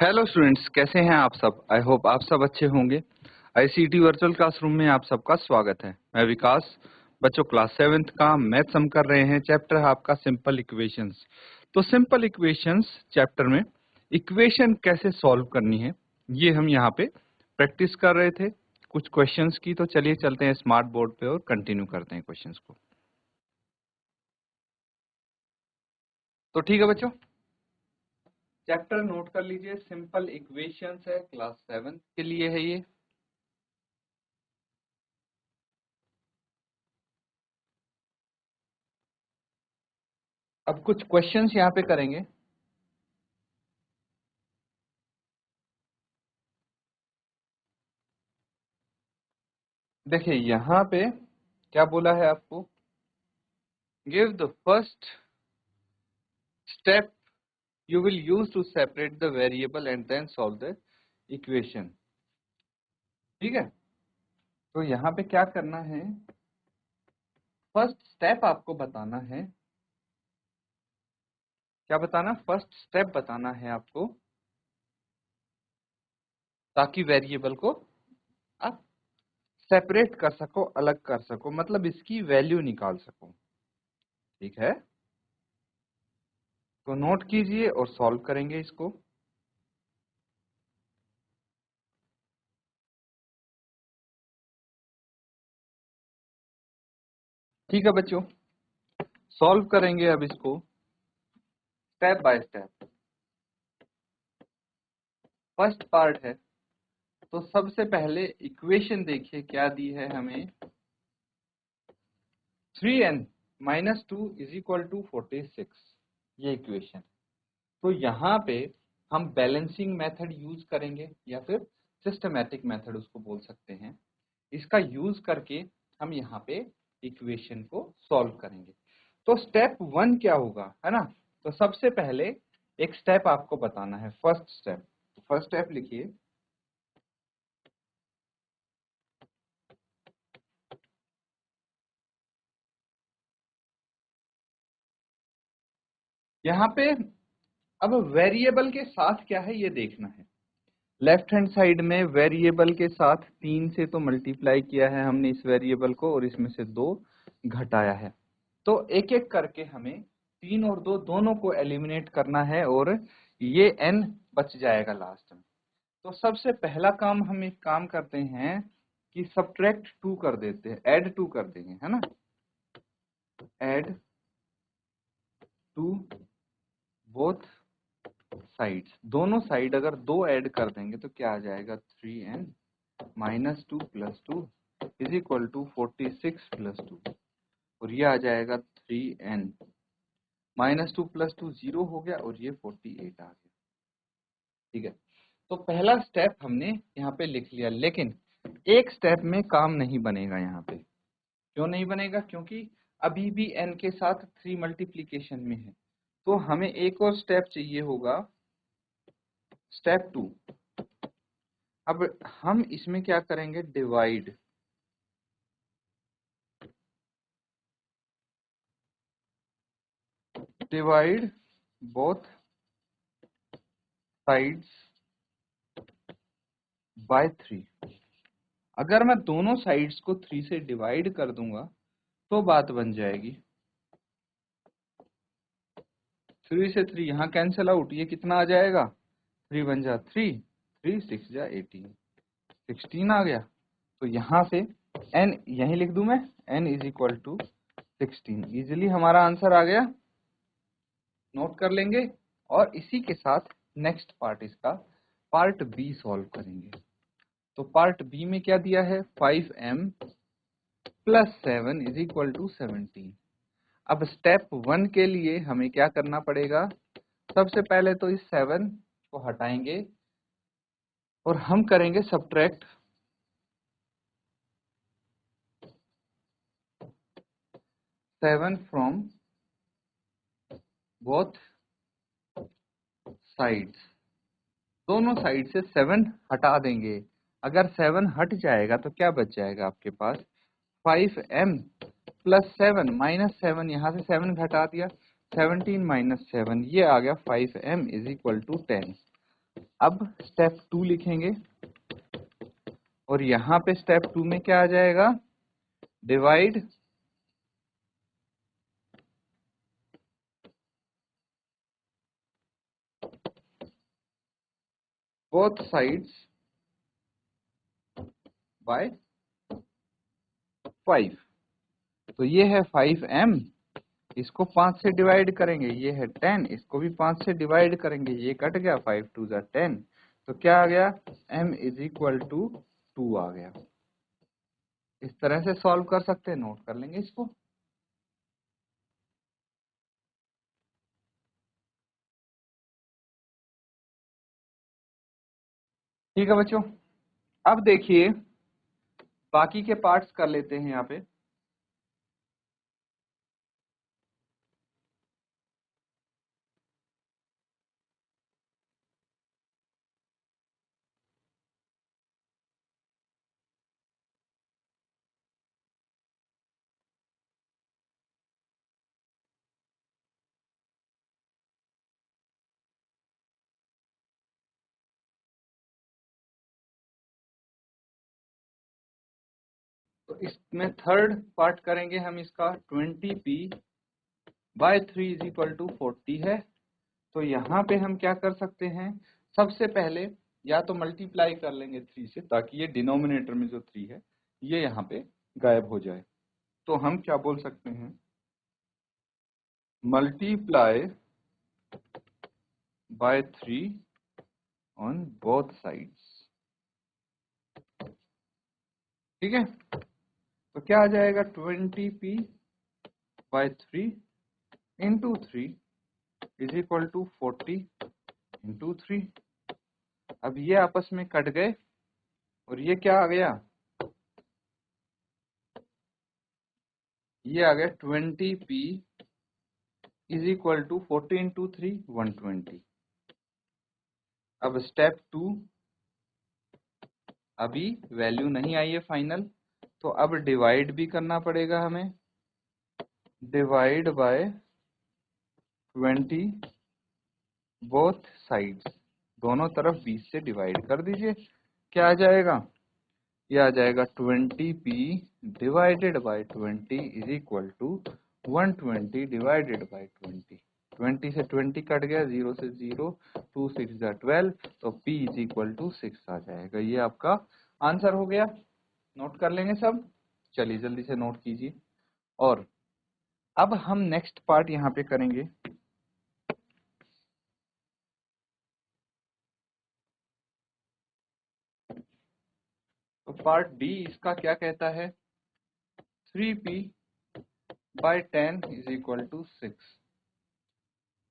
Hello students, कैसे हैं आप सब। आई होप आप सब अच्छे होंगे। आईसीटी वर्चुअल क्लासरूम में आप सबका स्वागत है। मैं विकास। बच्चों, क्लास 7th का मैथ्स हम कर रहे हैं। चैप्टर है आपका सिंपल इक्वेशंस। तो सिंपल इक्वेशंस चैप्टर में इक्वेशन कैसे सॉल्व करनी है ये हम यहाँ पे प्रैक्टिस कर रहे थे कुछ क्वेश्चंस की। तो चलिए चलते हैं स्मार्ट बोर्ड पे और कंटिन्यू करते हैं क्वेश्चंस को। तो ठीक है बच्चों, चैप्टर नोट कर लीजिए। सिंपल इक्वेशंस है, क्लास 7 के लिए है ये। अब कुछ क्वेश्चंस यहाँ पे करेंगे। देखिए यहाँ पे क्या बोला है आपको, give the first step you will use to separate the variable and then solve the equation. ठीक है, तो यहाँ पे क्या करना है, फर्स्ट स्टेप आपको बताना है। क्या बताना, फर्स्ट स्टेप बताना है आपको, ताकि वेरिएबल को आप सेपरेट कर सको, अलग कर सको, मतलब इसकी वैल्यू निकाल सको। ठीक है, तो नोट कीजिए और सॉल्व करेंगे इसको। ठीक है बच्चों, सॉल्व करेंगे अब इसको step by step. First part है, तो सबसे पहले इक्वेशन देखिए क्या दी है हमें। 3n minus 2 is equal to 46, ये इक्वेशन। तो यहाँ पे हम बैलेंसिंग मेथड यूज करेंगे या फिर सिस्टमैटिक मेथड उसको बोल सकते हैं। इसका यूज करके हम यहाँ पे इक्वेशन को सॉल्व करेंगे। तो स्टेप 1 क्या होगा, है ना। तो सबसे पहले एक स्टेप आपको बताना है, फर्स्ट स्टेप। फर्स्ट स्टेप लिखिए, यहाँ पे अब वेरिएबल के साथ क्या है ये देखना है। लेफ्ट हैंड साइड में वेरिएबल के साथ 3 से तो मल्टीप्लाई किया है हमने इस वेरिएबल को, और इसमें से 2 घटाया है। तो एक एक करके हमें 3 और 2 दोनों को एलिमिनेट करना है, और ये n बच जाएगा लास्ट में। तो सबसे पहला काम हम एक काम करते हैं कि सब्ट्रैक्ट 2 कर देते हैं, ऐड 2 कर देंगे, है ना। ऐड 2 बोथ साइड्स, दोनों साइड अगर 2 ऐड कर देंगे तो क्या आ जाएगा, 3n minus 2 plus 2 is equal to 46 plus 2, और ये आ जाएगा 3n माइनस 2 प्लस 2 0 हो गया, और ये 48 आ गया। ठीक है, तो पहला स्टेप हमने यहाँ पे लिख लिया, लेकिन एक स्टेप में काम नहीं बनेगा यहाँ पे। क्यों नहीं बनेगा, क्योंकि अभी भी n के साथ 3 मल्टीप्लीकेशन में है। तो हमें एक और स्टेप चाहिए होगा, स्टेप 2। अब हम इसमें क्या करेंगे, divide. Divide both sides by 3। अगर मैं दोनों साइड्स को 3 से डिवाइड कर दूंगा तो बात बन जाएगी। 3 से 3 यहाँ कैंसिल आउट, ये कितना आ जाएगा, 3 बन जा 3, 3 6 जा 18, 16 आ गया। तो यहाँ से n यहीं लिख दूं मैं, n is equal to 16। Easily हमारा आंसर आ गया, नोट कर लेंगे। और इसी के साथ नेक्स्ट पार्ट, इसका पार्ट बी सॉल्व करेंगे। तो पार्ट बी में क्या दिया है, 5m plus 7 is equal to 17। अब स्टेप 1 के लिए हमें क्या करना पड़ेगा, सबसे पहले तो इस 7 को हटाएंगे और हम करेंगे सब्ट्रैक्ट 7 फ्रॉम बोथ साइड्स। दोनों साइड से 7 हटा देंगे। अगर 7 हट जाएगा तो क्या बच जाएगा आपके पास, 5m प्लस 7 माइनस 7, यहाँ से 7 घटा दिया, 17 माइनस 7, ये आ गया 5m इज इक्वल टू 10। अब स्टेप 2 लिखेंगे और यहाँ पे स्टेप 2 में क्या आ जाएगा, डिवाइड बोथ साइड्स बाय 5। तो ये है 5m, इसको 5 से डिवाइड करेंगे, ये है 10, इसको भी 5 से डिवाइड करेंगे, ये कट गया, 5 2 जा 10, तो क्या आ गया, m इज इक्वल टू 2 आ गया। इस तरह से सॉल्व कर सकते हैं, नोट कर लेंगे इसको। ठीक है बच्चों, अब देखिए बाकी के पार्ट्स कर लेते हैं यहाँ पे। तो इसमें थर्ड पार्ट करेंगे हम इसका, 20p by 3 is equal to 40 है। तो यहाँ पे हम क्या कर सकते हैं, सबसे पहले या तो मल्टीप्लाई कर लेंगे 3 से, ताकि ये डिनोमिनेटर में जो 3 है ये यहाँ पे गायब हो जाए। तो हम क्या बोल सकते हैं, multiply by 3 on both sides. ठीक है, तो क्या आ जाएगा, 20p by 3 into 3 is equal to 40 into 3। अब ये आपस में कट गए और ये क्या आ गया, ये आ गया 20p is equal to 40 into 3 120। अब स्टेप 2, अभी वैल्यू नहीं आई है फाइनल, तो अब डिवाइड भी करना पड़ेगा हमें, डिवाइड बाय 20 बोथ साइड्स, दोनों तरफ 20 से डिवाइड कर दीजिए। क्या आ जाएगा, ये आ जाएगा 20p divided by 20 is equal to 120 divided by 20। 20 से 20 कट गया, 0 से 0, 2 6 जा 12, तो p इज इक्वल टू 6 आ जाएगा। ये आपका आंसर हो गया। नोट कर लेंगे सब, चलिए जल्दी से नोट कीजिए। और अब हम नेक्स्ट पार्ट यहाँ पे करेंगे। तो पार्ट डी इसका क्या कहता है, 3p bye 10 is equal to 6।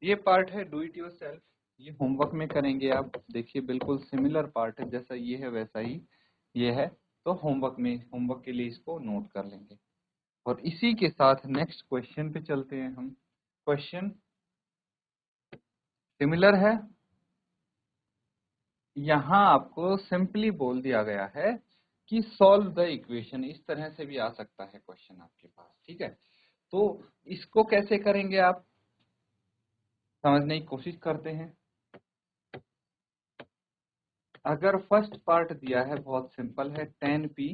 ये पार्ट है डू इट योरसेल्फ, ये होमवर्क में करेंगे आप। देखिए बिल्कुल सिमिलर पार्ट है, जैसा ये है वैसा ही ये है। तो होमवर्क के लिए इसको नोट कर लेंगे। और इसी के साथ नेक्स्ट क्वेश्चन पे चलते हैं हम। क्वेश्चन सिमिलर है, यहाँ आपको सिंपली बोल दिया गया है कि सॉल्व द इक्वेशन। इस तरह से भी आ सकता है क्वेश्चन आपके पास। ठीक है, तो इसको कैसे करेंगे आप समझने की कोशिश करते हैं। अगर फर्स्ट पार्ट दिया है, बहुत सिंपल है, 10p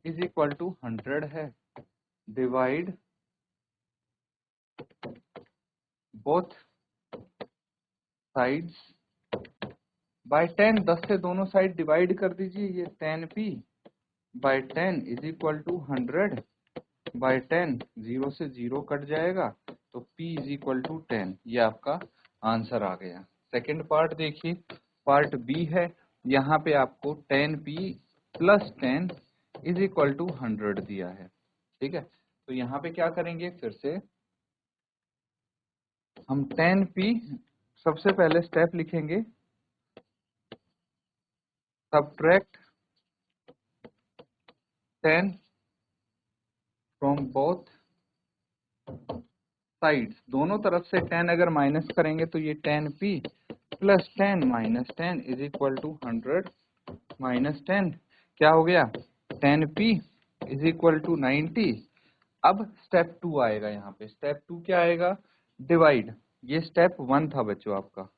इज इक्वल टू 100 है, डिवाइड बोथ साइड्स बाय 10। 10 से दोनों साइड डिवाइड कर दीजिए, ये 10p by 10 is equal to 100 by 10, 0 से 0 कट जाएगा, तो p इज इक्वल टू 10। ये आपका आंसर आ गया। सेकेंड पार्ट देखिए, पार्ट बी है, यहाँ पे आपको 10p plus 10 is equal to 100 दिया है। ठीक है, तो यहाँ पे क्या करेंगे, फिर से हम 10p, सबसे पहले स्टेप लिखेंगे, सब्ट्रैक्ट 10 फ्रॉम बोथ साइड्स। दोनों तरफ से 10 अगर माइनस करेंगे तो ये 10p plus 10 minus 10 is equal to 100 minus 10, क्या हो गया, 10p इज इक्वल टू 90। अब स्टेप 2 आएगा, यहाँ पे स्टेप 2 क्या आएगा, डिवाइड। ये स्टेप 1 था बच्चों आपका,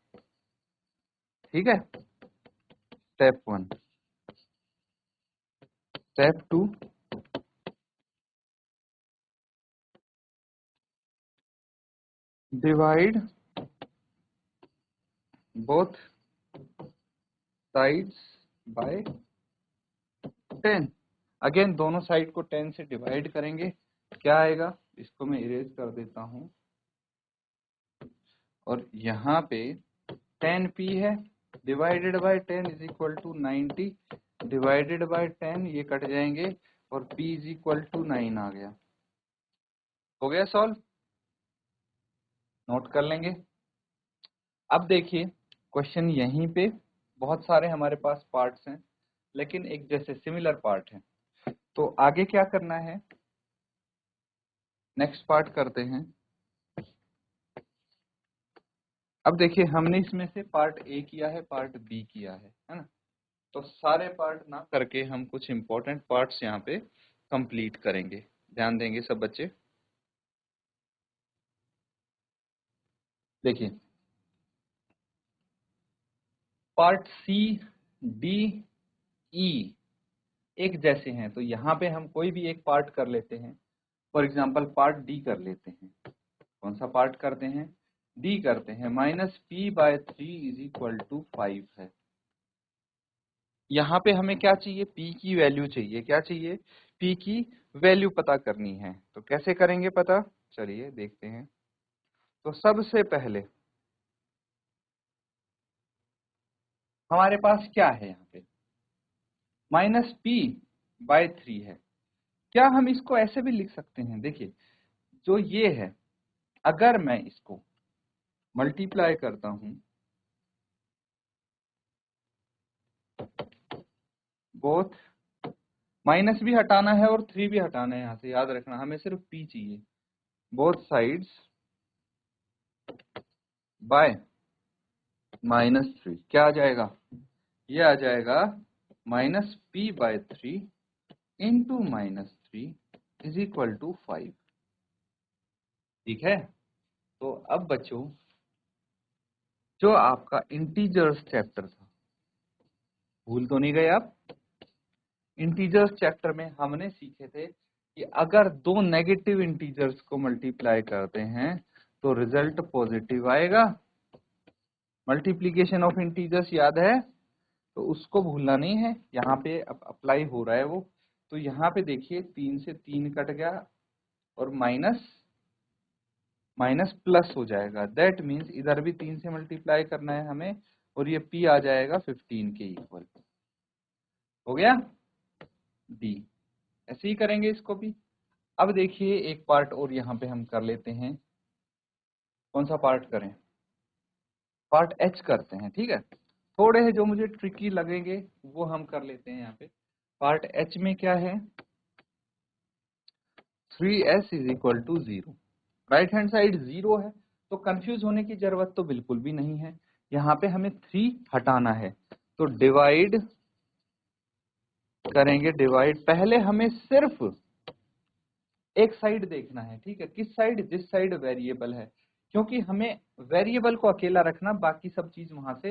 ठीक है। Step 1। Step 2, divide both sides by 10। Again दोनों साइड को 10 से डिवाइड करेंगे, क्या आएगा, इसको मैं इरेज कर देता हूं, और यहाँ पे 10p है, divided by 10 is equal to 90, divided by 10 ये कट जाएंगे, और p इज इक्वल टू 9 आ गया। हो गया सॉल्व, नोट कर लेंगे। अब देखिए क्वेश्चन यहीं पे बहुत सारे हमारे पास पार्ट्स हैं, लेकिन एक जैसे सिमिलर पार्ट है, तो आगे क्या करना है, नेक्स्ट पार्ट करते हैं। अब देखिए हमने इसमें से पार्ट ए किया है, पार्ट बी किया है ना, तो सारे पार्ट ना करके हम कुछ इंपॉर्टेंट पार्ट्स यहाँ पे कंप्लीट करेंगे, ध्यान देंगे सब बच्चे। देखिए पार्ट सी डी ई एक जैसे हैं, तो यहाँ पे हम कोई भी एक पार्ट कर लेते हैं। फॉर एग्जाम्पल पार्ट डी कर लेते हैं। कौन सा पार्ट करते हैं, डी करते हैं। -p/3 इज इक्वल टू 5 है। यहाँ पे हमें क्या चाहिए, p की वैल्यू चाहिए। क्या चाहिए, p की वैल्यू पता करनी है। तो कैसे करेंगे पता, चलिए देखते हैं। तो सबसे पहले हमारे पास क्या है, यहाँ पे -p/3 है। क्या हम इसको ऐसे भी लिख सकते हैं, देखिए जो ये है, अगर मैं इसको मल्टीप्लाई करता हूं, बोथ माइनस भी हटाना है और 3 भी हटाना है, यहाँ से याद रखना, हमें सिर्फ p चाहिए। बोथ साइड्स बाय -3 क्या आ जाएगा, ये आ जाएगा -p/3 into -3 is equal to 5। ठीक है। तो अब बच्चों जो आपका इंटीजर्स चैप्टर था, भूल तो नहीं गए आप। इंटीजर्स चैप्टर में हमने सीखे थे कि अगर दो नेगेटिव इंटीजर्स को मल्टीप्लाई करते हैं तो रिजल्ट पॉजिटिव आएगा। मल्टीप्लीकेशन ऑफ इंटीजर्स याद है, तो उसको भूलना नहीं है, यहाँ पे अब अप्लाई हो रहा है वो। तो यहाँ पे देखिए 3 से 3 कट गया, और माइनस माइनस प्लस हो जाएगा। दैट मीन्स इधर भी 3 से मल्टीप्लाई करना है हमें, और ये p आ जाएगा 15 के इक्वल। हो गया d, ऐसे ही करेंगे इसको भी। अब देखिए एक पार्ट और यहाँ पे हम कर लेते हैं। कौन सा पार्ट करें, पार्ट h करते हैं। ठीक है, थोड़े हैं जो मुझे ट्रिकी लगेंगे वो हम कर लेते हैं। यहाँ पे पार्ट h में क्या है, 3s is equal to 0, right hand side 0 है, तो कंफ्यूज होने की जरूरत तो बिल्कुल भी नहीं है। यहाँ पे हमें 3 हटाना है, तो डिवाइड करेंगे। डिवाइड पहले हमें सिर्फ एक साइड देखना है, ठीक है, किस साइड, जिस साइड वेरिएबल है, क्योंकि हमें वेरिएबल को अकेला रखना, बाकी सब चीज वहां से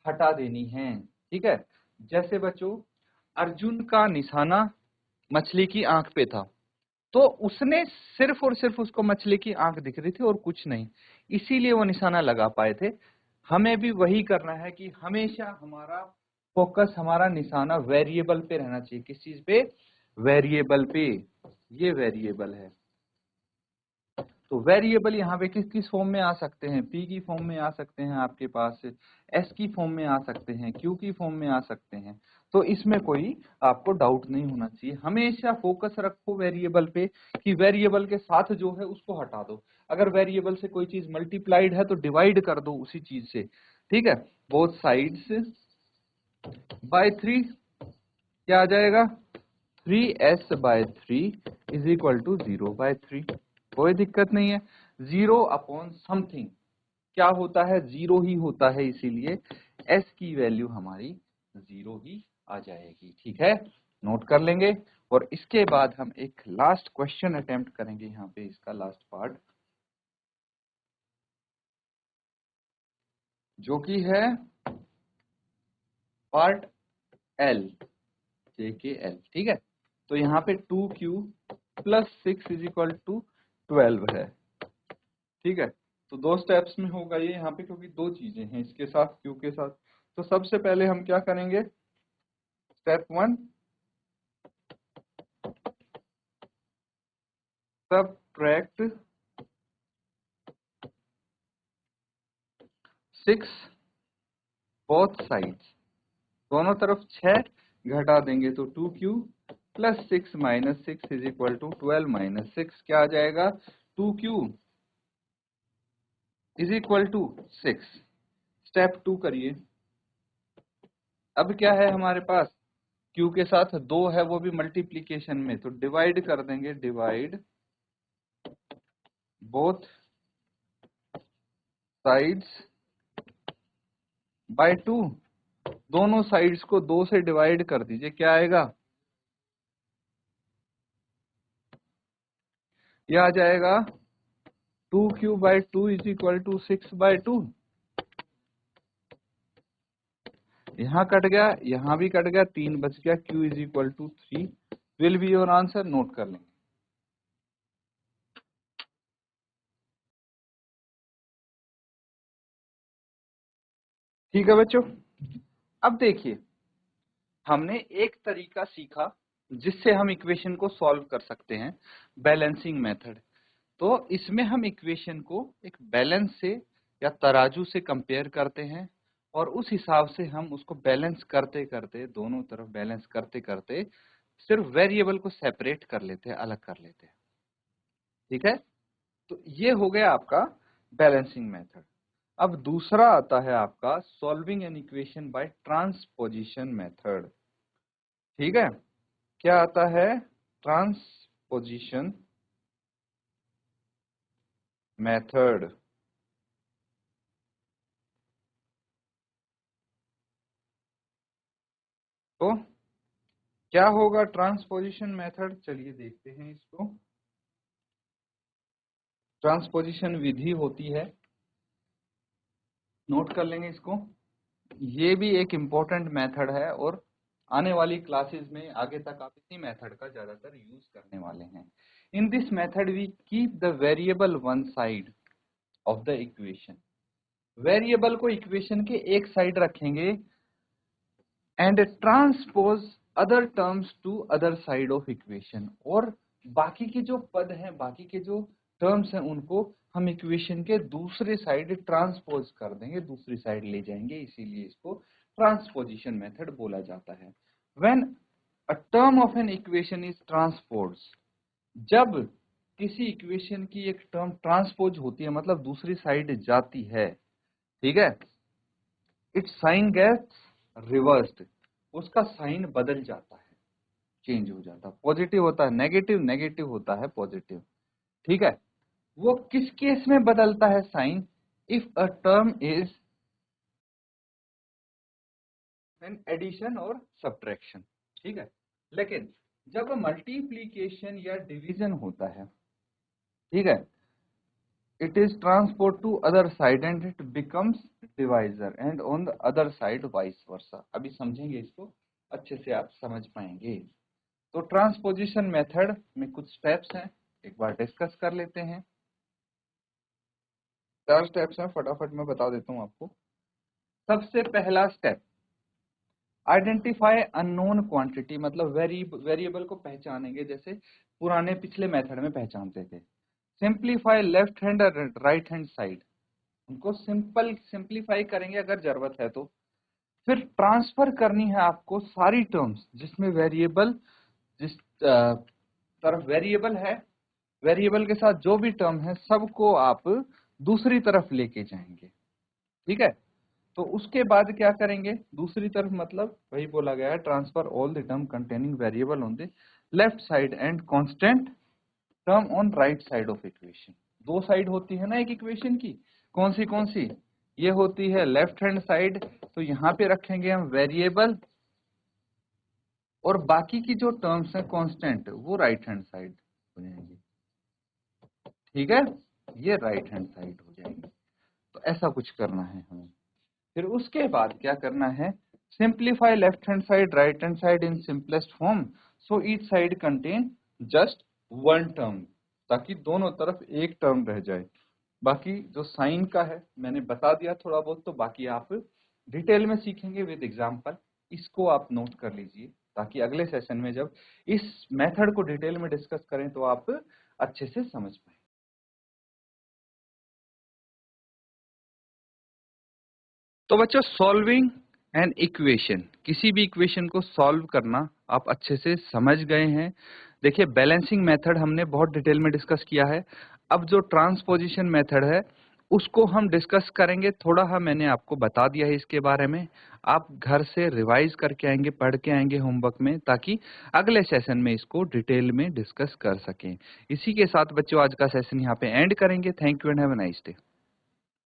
हटा देनी है। ठीक है, जैसे बच्चों अर्जुन का निशाना मछली की आंख पे था, तो उसने सिर्फ और सिर्फ उसको मछली की आंख दिख रही थी और कुछ नहीं, इसीलिए वो निशाना लगा पाए थे। हमें भी वही करना है कि हमेशा हमारा फोकस, हमारा निशाना वेरिएबल पे रहना चाहिए। किस चीज पे, वेरिएबल पे। ये वेरिएबल है, तो वेरिएबल यहाँ पे किस किस फॉर्म में आ सकते हैं, p की फॉर्म में आ सकते हैं, आपके पास s की फॉर्म में आ सकते हैं, q की फॉर्म में आ सकते हैं। तो इसमें कोई आपको डाउट नहीं होना चाहिए। हमेशा फोकस रखो वेरिएबल पे, कि वेरिएबल के साथ जो है उसको हटा दो। अगर वेरिएबल से कोई चीज मल्टीप्लाइड है तो डिवाइड कर दो उसी चीज से। ठीक है, बोथ साइड्स बाय 3 क्या आ जाएगा, 3s/3 इज इक्वल टू 0/3। कोई दिक्कत नहीं है। 0 अपॉन समथिंग क्या होता है, 0 ही होता है, इसीलिए s की वैल्यू हमारी 0 ही आ जाएगी। ठीक है, नोट कर लेंगे। और इसके बाद हम एक लास्ट क्वेश्चन अटेम्प्ट करेंगे, यहाँ पे इसका लास्ट पार्ट, जो कि है पार्ट एल, जे के एल, ठीक है। तो यहाँ पे 2q plus 6 is equal to 12 है, ठीक है। तो दो स्टेप्स में होगा ये यहाँ पे, क्योंकि दो चीजें हैं इसके साथ, q के साथ। तो सबसे पहले हम क्या करेंगे, स्टेप 1, सबट्रैक्ट 6 बोथ साइड्स, दोनों तरफ 6 घटा देंगे तो 2q plus 6 minus 6 is equal to 12 minus 6, क्या आ जाएगा, 2q is equal to 6। Step 2 करिए। अब क्या है हमारे पास, q के साथ 2 है, वो भी मल्टीप्लीकेशन में, तो डिवाइड कर देंगे, डिवाइड बोथ साइड्स बाय 2, दोनों साइड्स को 2 से डिवाइड कर दीजिए, क्या आएगा, यह आ जाएगा 2q by 2 is equal to 6 by 2। यहाँ कट गया, यहाँ भी कट गया, 3 बच गया, q is equal to 3 will be your answer, note कर लेंगे। ठीक है बच्चों, अब देखिए हमने एक तरीका सीखा जिससे हम इक्वेशन को सॉल्व कर सकते हैं, बैलेंसिंग मेथड। तो इसमें हम इक्वेशन को एक बैलेंस से या तराजू से कंपेयर करते हैं, और उस हिसाब से हम उसको बैलेंस करते करते, दोनों तरफ बैलेंस करते करते सिर्फ वेरिएबल को सेपरेट कर लेते हैं, अलग कर लेते हैं, ठीक है। तो ये हो गया आपका बैलेंसिंग मेथड। अब दूसरा आता है आपका solving an equation by transposition method, ठीक है। क्या आता है, ट्रांसपोजिशन मेथड। तो क्या होगा ट्रांसपोजिशन मेथड, चलिए देखते हैं इसको। ट्रांसपोजिशन विधि होती है, नोट कर लेंगे इसको। ये भी एक इम्पोर्टेंट मेथड है, और आने वाली क्लासेस में आगे तक आप इसी मेथड का ज्यादातर यूज करने वाले हैं। In this method we keep the variable one side of the equation, variable को इक्वेशन के एक साइड रखेंगे, and transpose other terms to other side of equation, और बाकी के जो पद हैं, बाकी के जो टर्म्स हैं, उनको हम इक्वेशन के दूसरे साइड ट्रांसपोज कर देंगे, दूसरी साइड ले जाएंगे, इसीलिए इसको ट्रांसपोजिशन मेथड बोला जाता है। When a term of an equation is transpose, जब किसी इक्वेशन की एक टर्म ट्रांसपोज होती है, मतलब दूसरी साइड जाती है, ठीक है, इट्स साइन गेट्स रिवर्स्ड, उसका साइन बदल जाता है, चेंज हो जाता है, पॉजिटिव होता है नेगेटिव, नेगेटिव होता है पॉजिटिव, ठीक है। वो किस केस में बदलता है sign, if a term is an addition और सब्ट्रैक्शन, ठीक है। लेकिन जब मल्टीप्लीकेशन या डिवीजन होता है, ठीक है, it is transport to other side and it becomes divisor, and on the other side vice versa। अभी समझेंगे इसको, अच्छे से आप समझ पाएंगे। तो ट्रांसपोजिशन मेथड में कुछ स्टेप्स हैं, एक बार डिस्कस कर लेते हैं। 4 स्टेप्स हैं, फटाफट मैं बता देता हूं आपको। सबसे पहला स्टेप, आइडेंटिफाई अननोन क्वांटिटी, मतलब वेरिएबल को पहचानेंगे, जैसे पुराने पिछले मेथड में पहचानते थे। सिंप्लीफाई लेफ्ट हैंड और राइट हैंड साइड, उनको सिंप्लीफाई करेंगे अगर जरूरत है तो। फिर ट्रांसफर करनी है आपको सारी टर्म्स जिसमें वेरिएबल, जिस तरफ वेरिएबल है, वेरिएबल के साथ जो भी टर्म है, सबको आप दूसरी तरफ लेके जाएंगे, ठीक है। तो उसके बाद क्या करेंगे, दूसरी तरफ मतलब वही बोला गया है, transfer all the term containing variable on the left side and constant term on right side of equation. दो साइड होती है ना एक इक्वेशन की, कौन सी, ये होती है लेफ्ट हैंड साइड, तो यहाँ पे रखेंगे हम वेरिएबल, और बाकी की जो टर्म्स हैं कांस्टेंट, वो राइट हैंड साइड हो जाएंगी, ठीक है, ये राइट हैंड साइड हो जाएंगे। तो ऐसा कुछ करना है हमें। फिर उसके बाद क्या करना है, Simplify left hand side, right hand side in simplest form. So each side contain just one term, ताकि दोनों तरफ एक टर्म रह जाए। बाकी जो साइन का है मैंने बता दिया थोड़ा बहुत, तो बाकी आप डिटेल में सीखेंगे विद एग्जांपल। इसको आप नोट कर लीजिए ताकि अगले सेशन में जब इस मेथड को डिटेल में डिस्कस करें तो आप अच्छे से समझ पाए। तो बच्चों, सॉल्विंग एन इक्वेशन, किसी भी इक्वेशन को सॉल्व करना आप अच्छे से समझ गए हैं। देखिए, बैलेंसिंग मेथड हमने बहुत डिटेल में डिस्कस किया है। अब जो ट्रांसपोजिशन मेथड है उसको हम डिस्कस करेंगे। थोड़ा मैंने आपको बता दिया है इसके बारे में। आप घर से रिवाइज करके आएंगे, पढ़ के आएंगे होमवर्क में, ताकि अगले सेशन में इसको डिटेल में डिस्कस कर सकें। इसी के साथ बच्चों आज का सेशन यहाँ पे एंड करेंगे। Thank you and have a nice day.